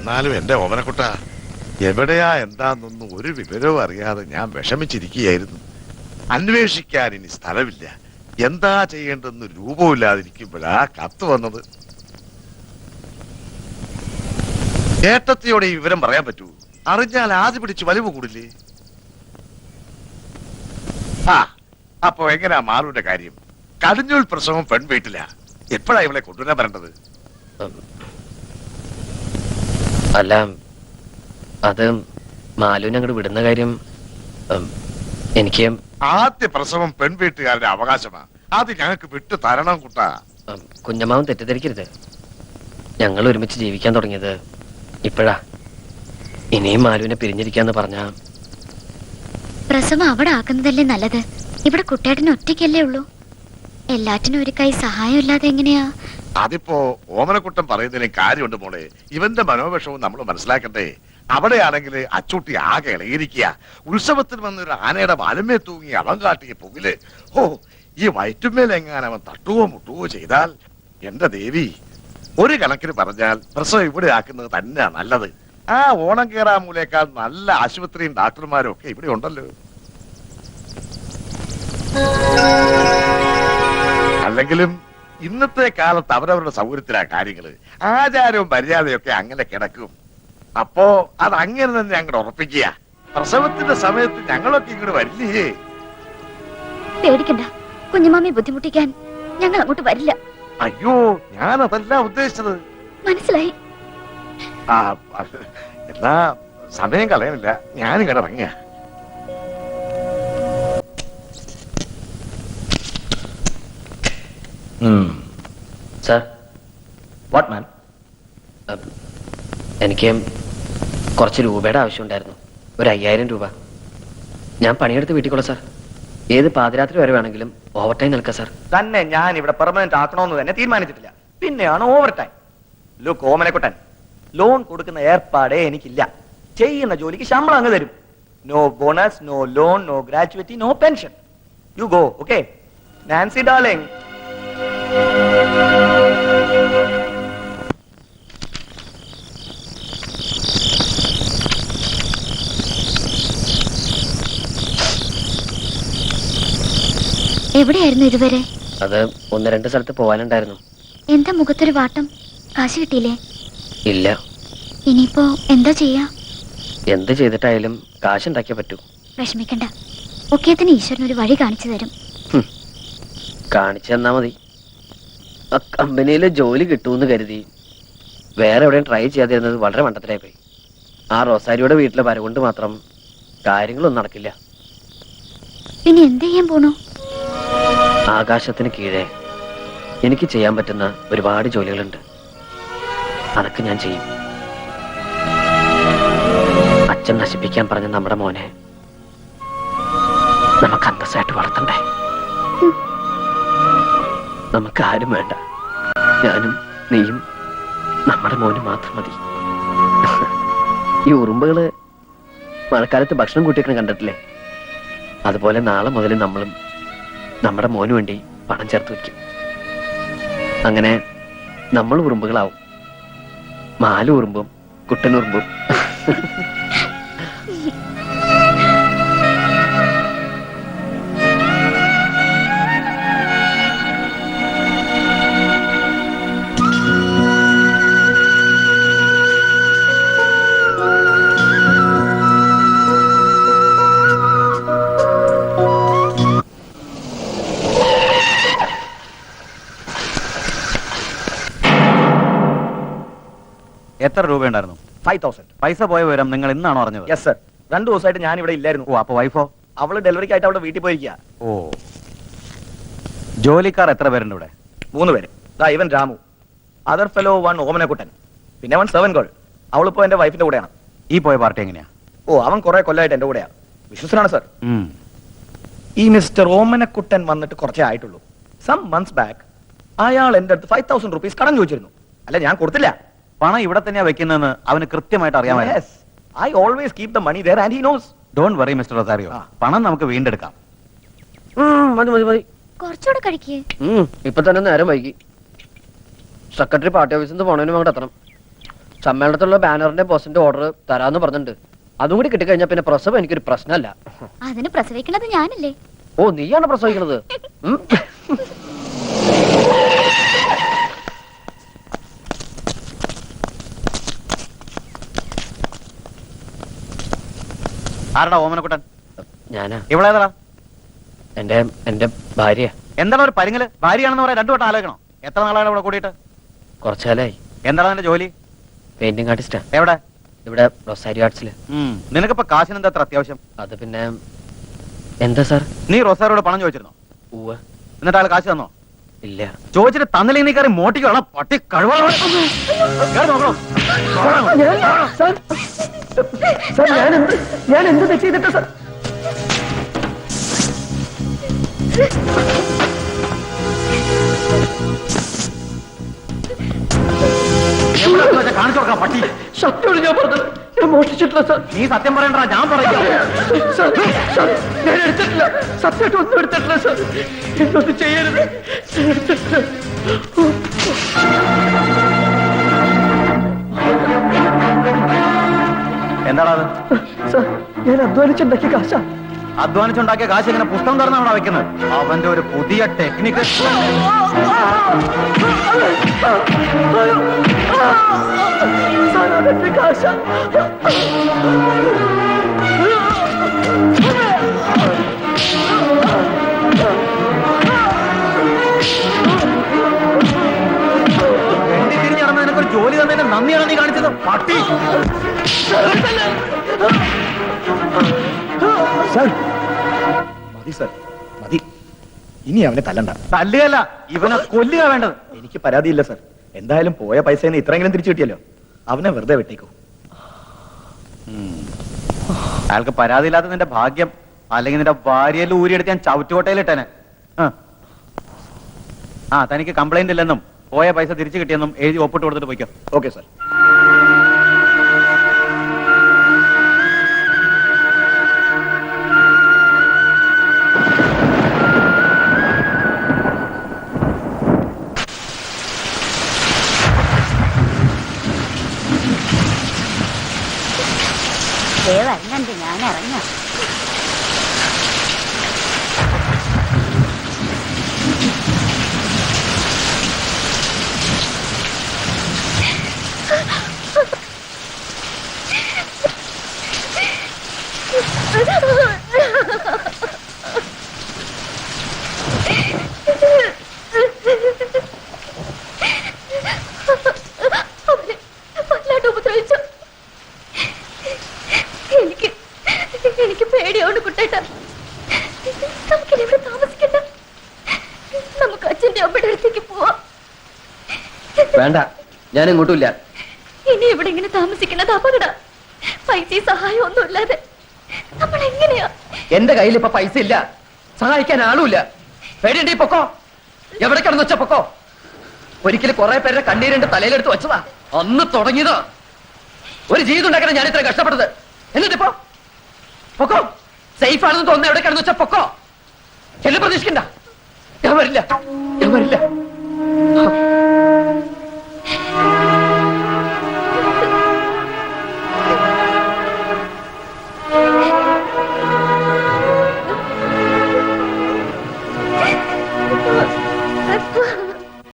എന്നാലും എന്റെ ഓമനക്കുട്ട, എവിടെയാ എന്താന്നൊന്നും ഒരു വിവരവും അറിയാതെ ഞാൻ വിഷമിച്ചിരിക്കുകയായിരുന്നു. അന്വേഷിക്കാൻ ഇനി സ്ഥലമില്ല, എന്താ ചെയ്യേണ്ടെന്ന് രൂപമില്ലാതിരിക്കുമ്പോഴാ കത്ത് വന്നത്. ഏട്ടത്തിയോടെ ഈ വിവരം പറയാൻ പറ്റൂ? അറിഞ്ഞാൽ ആദ്യം പിടിച്ച് വലിവ് കൂടില്ലേ? ആ, അപ്പൊ എങ്ങനെയാ മാറുവിന്റെ കാര്യം? കടിഞ്ഞൂൽ പ്രസവം പെൺവീട്ടില. എപ്പോഴാ ഇവളെ കൊണ്ടുവരാൻ വരേണ്ടത്? അല്ല, അത് മാലുവിനെ അങ്ങോട്ട് വിടുന്ന കാര്യം എനിക്ക്. ആദ്യ പ്രസവം പെൺവീട്ടുകാരുടെ അവകാശമാണ്, അത് ഞങ്ങൾക്ക് വിട്ടു തരണം കുട്ടാ. കുഞ്ഞമ്മാവും തെറ്റിദ്ധരിക്കരുത്, ഞങ്ങൾ ഒരുമിച്ച് ജീവിക്കാൻ തുടങ്ങിയത് ഇപ്പോഴാ. ഇനിയും മാലുവിനെ പിരിഞ്ഞിരിക്കാന്ന് പറഞ്ഞ പ്രസവം അവിടെ ആക്കുന്നതല്ലേ നല്ലത്. ഇവിടെ കുട്ടേട്ടന് ഒറ്റയ്ക്കല്ലേ ഉള്ളൂ. എല്ലാറ്റിനും ഒരു കൈ സഹായം ഇല്ലാതെ എങ്ങനെയാ? അതിപ്പോ ഓമനക്കുട്ടൻ പറയുന്നതിന് കാര്യമുണ്ട് മോളെ. ഇവന്റെ മനോവിഷവും നമ്മൾ മനസ്സിലാക്കണ്ടേ. അവിടെയാണെങ്കിൽ അച്ചൂട്ടി ആകെ ഇളകിയിരിക്കുക. ഉത്സവത്തിന് വന്നൊരു ആനയുടെ വലമേ തൂങ്ങി അവൻ കാട്ടിയ പുകില്. ഓ, ഈ വയറ്റുമേലെങ്ങാൻ അവൻ തട്ടുവോ മുട്ടുവോ ചെയ്താൽ എന്റെ ദേവി, ഒരു കണക്കിന് പറഞ്ഞാൽ പ്രസവം ഇവിടെ ആക്കുന്നത് തന്നെയാ നല്ലത്. ആ ഓണം കേറാമൂലേക്കാൾ നല്ല ആശുപത്രിയും ഡാക്ടർമാരും ഒക്കെ ഇവിടെ ഉണ്ടല്ലോ. അല്ലെങ്കിലും ഇന്നത്തെ കാലത്ത് അവരവരുടെ സൗകര്യത്തിലാ കാര്യങ്ങള്. ആചാരവും മര്യാദയൊക്കെ അങ്ങനെ കിടക്കും. അപ്പോ അത് അങ്ങനെ തന്നെ അങ്ങോട്ട് ഉറപ്പിക്കുക. പ്രസവത്തിന്റെ സമയത്ത് ഞങ്ങളൊക്കെ ഇങ്ങോട്ട് വരില്ലേ? പേടിക്കണ്ട, കുഞ്ഞുമാമി ബുദ്ധിമുട്ടിക്കാൻ ഞങ്ങൾ അങ്ങോട്ട് വരില്ല. അയ്യോ, ഞാൻ അതല്ല ഉദ്ദേശിച്ചത്. മനസ്സിലായി. ആ, എന്നാ സമയം കളയാനില്ല, ഞാനിങ്ങോട്ട് ഇറങ്ങിയ. സാർ. What man? എനിക്ക് കുറച്ച് രൂപയുടെ ആവശ്യമുണ്ടായിരുന്നു. ഒരു 5000 രൂപ. ഞാൻ പണിയെടുത്ത് വീട്ടിൽ സാർ. ഏത് പാതിരാത്രി വരെ വേണമെങ്കിലും ഓവർ ടൈം നിൽക്കാം സാർ. തന്നെ ഞാൻ ഇവിടെ പെർമനന്റ് ആക്കണമെന്ന് തന്നെ തീരുമാനിച്ചിട്ടില്ല, പിന്നെയാണ് over time. Look Omanakuttan, loan കൊടുക്കുന്ന ഏർപ്പാടേ എനിക്കില്ല. ചെയ്യുന്ന ജോലിക്ക് ശമ്പളം അങ്ങ് തരും. No bonus, no loan, no gratuity, no pension. You go. Okay Nancy darling. എവിടെയായിരുന്നു ഇതുവരെ? അത് 1-2 സ്ഥലത്ത് പോവാനുണ്ടായിരുന്നു. എന്താ മുഖത്തൊരു വാട്ടം? കാശ് കിട്ടിയില്ലേ? ഇല്ല. ഇനിയിപ്പോ എന്താ ചെയ്യാ? എന്ത് ചെയ്തിട്ടായാലും കാശുണ്ടാക്കിയേ പറ്റൂ. വിഷമിക്കണ്ട, ഒക്കേത്തിന് ഈശ്വരൻ ഒരു വഴി കാണിച്ചു തരും. കാണിച്ചു തന്നാ മതി. ആ കമ്പനിയിലെ ജോലി കിട്ടൂന്ന് കരുതി വേറെ എവിടെയും ട്രൈ ചെയ്യാതിരുന്നത് വളരെ മണ്ടത്തിലായി പോയി. ആ റോസാരിയുടെ വീട്ടിലെ വരവുകൊണ്ട് മാത്രം കാര്യങ്ങളൊന്നും നടക്കില്ല. പിന്നെ എന്ത് ചെയ്യാൻ പോണു? ആകാശത്തിന് കീഴെ എനിക്ക് ചെയ്യാൻ പറ്റുന്ന ഒരുപാട് ജോലികളുണ്ട്. അതൊക്കെ ഞാൻ ചെയ്യും. അച്ഛൻ നശിപ്പിക്കാൻ പറഞ്ഞ നമ്മുടെ മോനെ നമുക്ക് അന്തസ്സായിട്ട് വളർത്തണ്ടേ? നമുക്ക് ആരും വേണ്ട, ഞാനും നീയും നമ്മുടെ മോനും മാത്രം മതി. ഈ ഉറുമ്പുകള് മഴക്കാലത്ത് ഭക്ഷണം കൂട്ടിയൊക്കെ കണ്ടിട്ടില്ലേ? അതുപോലെ നാളെ മുതൽ നമ്മളും നമ്മുടെ മോന് വേണ്ടി പണം ചേർത്ത് വയ്ക്കും. അങ്ങനെ നമ്മൾ ഉറുമ്പുകളാവും. മാലു ഉറുമ്പും കുട്ടനുറുമ്പും. എത്ര രൂപയുണ്ടായിരുന്നു? 5000. പൈസ പോയ വിവരം നിങ്ങൾ ഇന്നാണോ അറിഞ്ഞത്? Yes sir. 2 ദിവസമായിട്ട് ഞാൻ ഇവിടെ ഇല്ലായിരുന്നു. ഓ, അപ്പൊ വൈഫോ? അവള് ഡെലിവറിക്കായിട്ട് അവിടെ വീട്ടിൽ പോയിരിക്കുക. ഓ, ജോലിക്കാർ എത്ര പേരുണ്ട് ഇവിടെ? 3 പേര്. ഇവൻ രാമു, അതർ ഫെലോ 1 ഓമനക്കുട്ടൻ, പിന്നെ 1 സെവൻ ഗേൾ. അവളിപ്പോ എന്റെ വൈഫിന്റെ കൂടെയാണ്. ഈ പോയ പാർട്ടി എങ്ങനെയാ? ഓ, അവൻ കുറെ കൊല്ലമായിട്ട് എന്റെ കൂടെയാണ്. വിശ്വസനാണ് സർ. ഈ മിസ്റ്റർ ഓമനക്കുട്ടൻ വന്നിട്ട് കുറച്ചേ ആയിട്ടുള്ളൂ. സം മന്ത്സ് ബാക്ക് അയാൾ എന്റെ അടുത്ത് 5000 rupees കടം ചോദിച്ചിരുന്നു. അല്ല, ഞാൻ കൊടുത്തില്ല. പണം ഇവിടെ തന്നെയാ വെക്കുന്നതെന്ന് അവന് കൃത്യമായിട്ട് അറിയാമല്ലോ. Yes, I always keep the money there and he knows. Don't worry mister Rosario, പണം നമുക്ക് വീണ്ടെടുക്കാം. മതി മതി മതി, കുറച്ചുകൂടെ കഴിക്കേ. ഇപ്പൊ തന്നെ നേരം വൈകി. സെക്രട്ടറി പാർട്ടി ഓഫീസിൽ നിന്ന് പോണതിനും അങ്ങോട്ട് എത്തണം. സമ്മേളനത്തിലുള്ള ബാനറിന്റെ പോസ്റ്റിന്റെ ഓർഡർ തരാന്ന് പറഞ്ഞിട്ടുണ്ട്. അതും കൂടി കിട്ടിക്കഴിഞ്ഞാൽ പിന്നെ പ്രസവം എനിക്കൊരു പ്രശ്നമല്ല. അതിന് പ്രസവിക്കണത് ഞാനല്ലേ? ഓ, നീയാണ് പ്രസവിക്കണത്? ഉം. ആരടാ ഓമനക്കുട്ടൻ? ഞാനാ. ഇവളേതാ? എന്റെ ഭാര്യ. എന്താണ് ഒരു പരിങ്ങല്? ഭാര്യയാണെന്ന് പറയാൻ 2 വട്ടം ആലോചിക്കണം. എത്ര നാളാണ് ഇവിടെ കൂടിയിട്ട്? കുറച്ചാലായി. എന്താണ് നിന്റെ ജോലി? പെയിന്റിംഗ് ആർട്ടിസ്റ്റാ. എവിടെ? ഇവിടെ റൊസാരിയോ ആർട്സില്. നിനക്കിപ്പോ കാശിന് എന്താ അത്ര അത്യാവശ്യം? അത് പിന്നെ എന്താ സാർ? നീ റൊസാരിയോട് പണം ചോദിച്ചിരുന്നോ? ഉവ്വ്. എന്നിട്ട് ആൾ കാശ് തന്നോ? ഇല്ല. ചോദിച്ചിട്ട് തന്നില്ലെങ്കിൽ നീ കയറി മോട്ടിക്കോളാം. പട്ടി കഴിവാ. ഞാൻ എന്ത് തെറ്റ് ചെയ്തിട്ടാ സാർ? കാണിച്ചു കൊടുക്കാം പട്ടി. സത്യമാണ് ഞാൻ പറഞ്ഞത്. ഞാൻ മോഷ്ടിച്ചിട്ടില്ല സാർ. നീ സത്യം പറയണ്ട, ഞാൻ പറയാം. ഞാൻ എടുത്തിട്ടില്ല. സത്യമായിട്ട് ഒന്നും എടുത്തിട്ടില്ല സാർ. എന്നൊന്നും ചെയ്യരുത്. ഞാൻ എടുത്തിട്ടില്ല. എന്താടാ അത്? സാർ, ഞാൻ അധ്വാനിച്ചുണ്ടാക്കിയ കാശാ. അധ്വാനിച്ചുണ്ടാക്കിയ കാശ് ഇങ്ങനെ പുസ്തകം തുറന്നാണ് വെക്കുന്നത്. അവന്റെ ഒരു പുതിയ ടെക്നിക്ക്. സാർ, അതെന്റെ കാശാ. തിരിഞ്ഞു നടന്ന നിനക്കൊരു ജോലി തന്നതിന്റെ നന്ദിയാണ് നീ കാണിച്ചത്. പട്ടി. മതി സർ, മതി. ഇനി അവനെ തല്ലണ്ട. തല്ലുകയല്ല, ഇവനെ കൊല്ലുക വേണ്ടത്. എനിക്ക് പരാതിയില്ല സർ. എന്തായാലും പോയ പൈസ ഇത്രയെങ്കിലും തിരിച്ചു കിട്ടിയല്ലോ. അവനെ വെറുതെ വെട്ടിക്കോ. അയാൾക്ക് പരാതിയില്ലാത്ത നിന്റെ ഭാഗ്യം. അല്ലെങ്കിൽ നിന്റെ ഭാര്യയിൽ ഊരിയെടുത്ത് ഞാൻ ചവിറ്റുകോട്ടയിലിട്ടേനെ. തനിക്ക് കംപ്ലൈന്റ് ഇല്ലെന്നും പോയ പൈസ തിരിച്ചു കിട്ടിയെന്നും എഴുതി ഒപ്പിട്ട് കൊടുത്തിട്ട് പോയിക്കോ. Okay sir. വരണ്ട്, ഞാൻ ഇറങ്ങാം. എനിക്ക് പേടിയോട് കുട്ടേട്ട. നമുക്കിനി ഇവിടെ താമസിക്കണ്ട. നമുക്ക് അച്ഛന്റെ അമ്മയുടെ അടുത്തേക്ക് പോവാം. വേണ്ട, ഞാൻ ഇങ്ങോട്ടുമില്ല. ഇനി ഇവിടെ ഇങ്ങനെ താമസിക്കുന്നത് അപകട. പൈസ സഹായം ഒന്നും ഇല്ലാതെ നമ്മൾ എങ്ങനെയാ? എന്റെ കയ്യിൽ ഇപ്പൊ പൈസ ഇല്ല, സഹായിക്കാൻ ആളുമില്ല. പേടിയുണ്ട്, പൊക്കോ. എവിടെ കിടന്ന് വെച്ച പൊക്കോ. ഒരിക്കലും കുറെ പേരുടെ കണ്ണീരിന്റെ തലയിലെടുത്ത് വെച്ചതാ. അന്ന് തുടങ്ങിയതാ. ഒരു ജീവിതം ഉണ്ടാക്കണം ഞാൻ ഇത്ര കഷ്ടപ്പെട്ടത്. എന്നിട്ടിപ്പോ പൊക്കോ. സേഫ് ആണെന്ന് തോന്നുന്ന എവിടെ കിടന്ന് വെച്ചാ പൊക്കോ. എന്നെ പ്രതീക്ഷിക്കണ്ട. ഞാൻ വരില്ല, ഞാൻ വരില്ല.